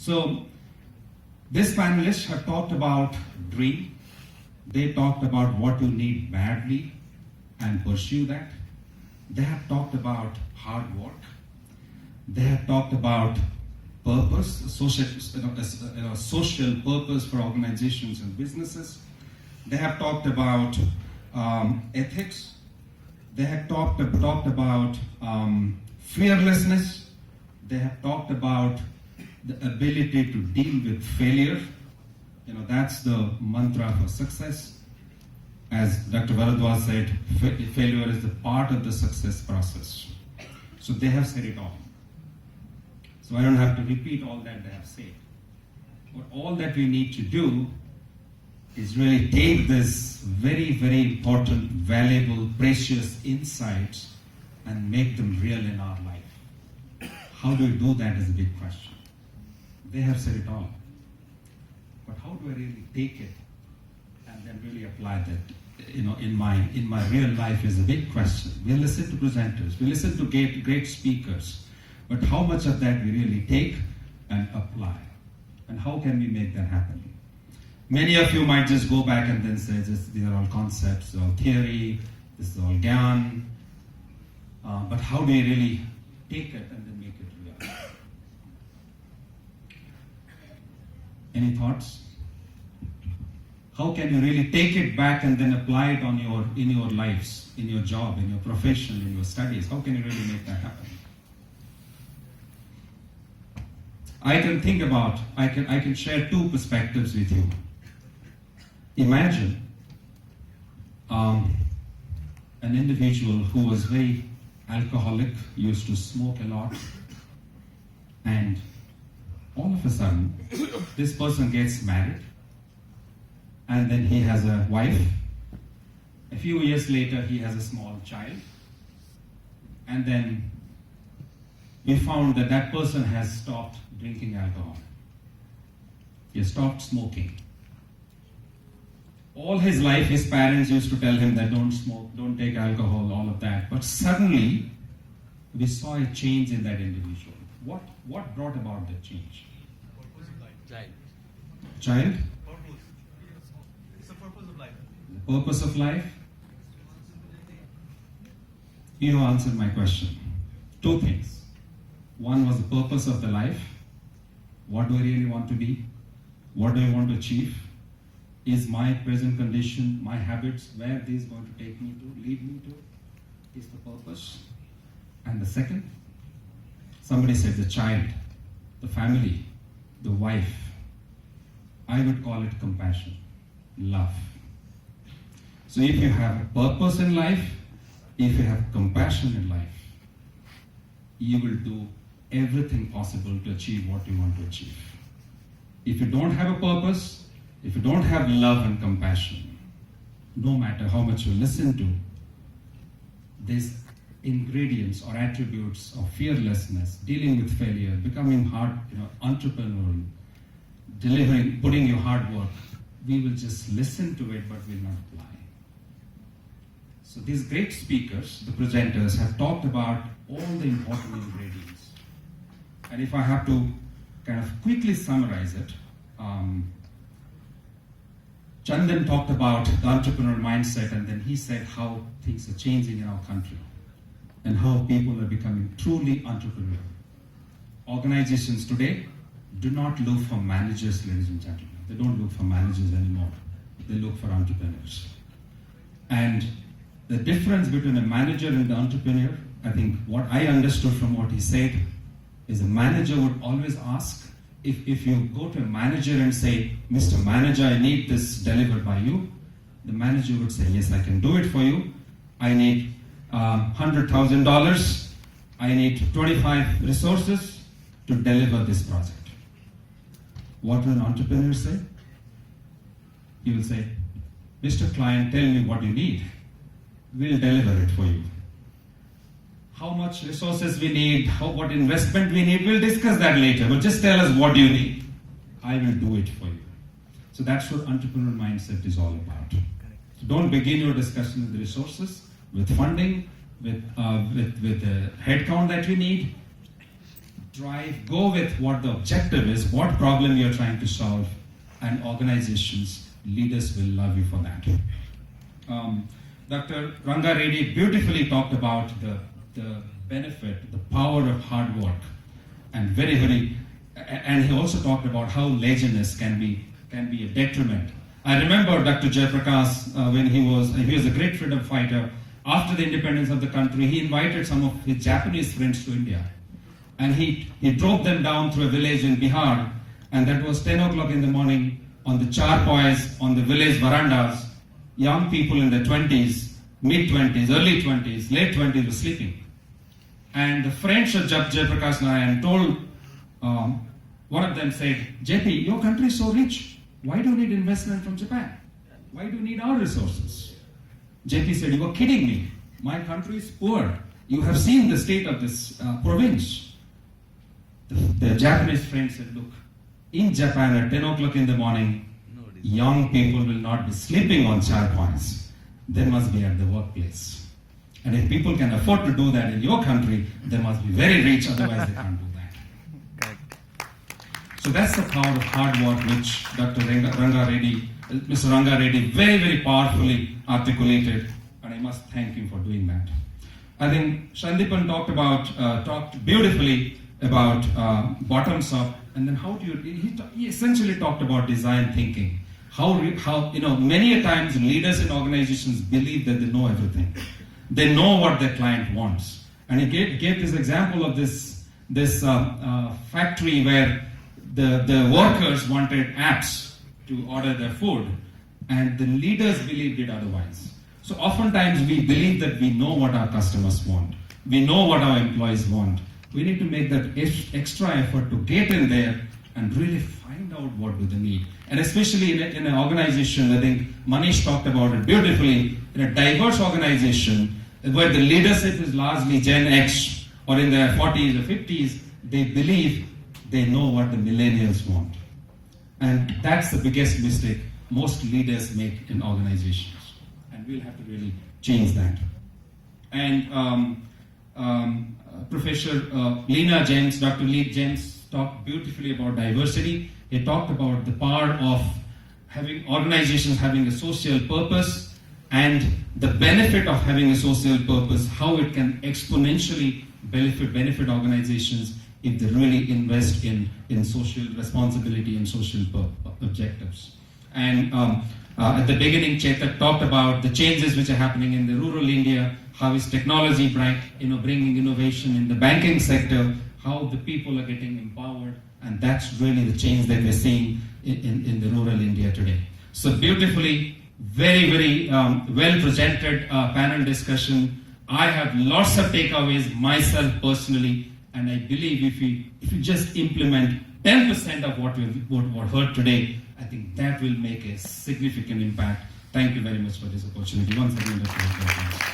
So this panelists have talked about dream. They talked about what you need badly and pursue that. They have talked about hard work. They have talked about purpose, social purpose for organizations and businesses. They have talked about ethics. They have talked about fearlessness. They have talked about the ability to deal with failure. That's the mantra for success. As Dr. Bharadwaj said, failure is the part of the success process. So they have said it all. So I don't have to repeat all that they have said. But all that we need to do is really take this very, very important, valuable, precious insights and make them real in our life. How do we do that is a big question. They have said it all. But how do I really take it and then really apply that in my real life is a big question. We listen to presenters, we listen to great speakers, but how much of that we really take and apply? And how can we make that happen? Many of you might just go back and then say, these are all concepts, all theory, this is all gyan. But how do you really take it and then make it real? Any thoughts? How can you really take it back and then apply it in your lives, in your job, in your profession, in your studies? How can you really make that happen? I can share two perspectives with you. Imagine an individual who was very alcoholic, used to smoke a lot, and all of a sudden, this person gets married, and then he has a wife. A few years later, he has a small child, and then we found that that person has stopped drinking alcohol. He has stopped smoking. All his life, his parents used to tell him that don't smoke, don't take alcohol, all of that. But suddenly, we saw a change in that individual. What brought about that change? Purpose of life. Child? Purpose. It's the purpose of life. The purpose of life? You answered my question. Two things. One was the purpose of the life. What do I really want to be? What do I want to achieve? Is my present condition, my habits, where this is going to take me to, lead me to, is the purpose. And the second, somebody said the child, the family, the wife. I would call it compassion, love. So if you have a purpose in life, if you have compassion in life, you will do everything possible to achieve what you want to achieve. If you don't have a purpose, if you don't have love and compassion, no matter how much you listen to, these ingredients or attributes of fearlessness, dealing with failure, becoming entrepreneurial, delivering, putting your hard work, we will just listen to it but will not apply. So these great speakers, the presenters, have talked about all the important ingredients. And if I have to kind of quickly summarize it, Chandan talked about the entrepreneurial mindset, and then he said how things are changing in our country and how people are becoming truly entrepreneurial. Organizations today do not look for managers, ladies and gentlemen. They don't look for managers anymore. They look for entrepreneurs. And the difference between a manager and the entrepreneur, I think what I understood from what he said is a manager would always ask, if you go to a manager and say, Mr. Manager, I need this delivered by you, the manager would say, yes, I can do it for you. I need $100,000. I need 25 resources to deliver this project. What will an entrepreneur say? He will say, Mr. Client, tell me what you need. We'll deliver it for you. How much resources we need, what investment we need, we'll discuss that later. But just tell us what you need. I will do it for you. So that's what entrepreneurial mindset is all about. So don't begin your discussion with the resources, with funding, with the headcount that you need. drive, go with what the objective is, what problem you're trying to solve, and organizations, leaders will love you for that. Dr. Ranga Reddy beautifully talked about the benefit, the power of hard work, and and he also talked about how laziness can be a detriment. I remember Dr. Jayaprakash when he was a great freedom fighter. After the independence of the country, he invited some of his Japanese friends to India, and he drove them down through a village in Bihar, and that was 10 o'clock in the morning. On the charpoys, on the village verandas, young people in their 20s, mid-20s, early 20s, late 20s were sleeping. And the friends of Jayaprakash Narayan told, one of them said, JP, your country is so rich. Why do you need investment from Japan? Why do you need our resources? JP said, you are kidding me. My country is poor. You have seen the state of this province. The Japanese friend said, look, in Japan at 10 o'clock in the morning, young people will not be sleeping on charpoints. They must be at the workplace. And if people can afford to do that in your country, they must be very rich, otherwise they can't do that. So that's the power of hard work which Dr. Ranga Reddy, Mr. Ranga Reddy very, very powerfully articulated, and I must thank him for doing that. I think Shandipan talked beautifully about bottoms up, and then how do you, he essentially talked about design thinking. How many a times leaders in organizations believe that they know everything. They know what their client wants. And he gave this example of this factory where the workers wanted apps to order their food, and the leaders believed it otherwise. So oftentimes we believe that we know what our customers want. We know what our employees want. We need to make that extra effort to get in there and really find out what do they need. And especially in an organization, I think Manish talked about it beautifully, in a diverse organization where the leadership is largely Gen X or in their 40s or 50s, they believe they know what the millennials want. And that's the biggest mistake most leaders make in organizations. And we'll have to really change that. And Professor Lena James, Dr. Lee James talked beautifully about diversity. He talked about the power of having organizations having a social purpose and the benefit of having a social purpose, how it can exponentially benefit organizations if they really invest in social responsibility and social objectives. And at the beginning, Chetak talked about the changes which are happening in the rural India, how is technology bringing innovation in the banking sector, how the people are getting empowered, and that's really the change that we're seeing in the rural India today. So beautifully, very, very well presented panel discussion. I have lots of takeaways myself personally, and I believe if we just implement 10% of what we've heard today, I think that will make a significant impact. Thank you very much for this opportunity. Once again, Dr.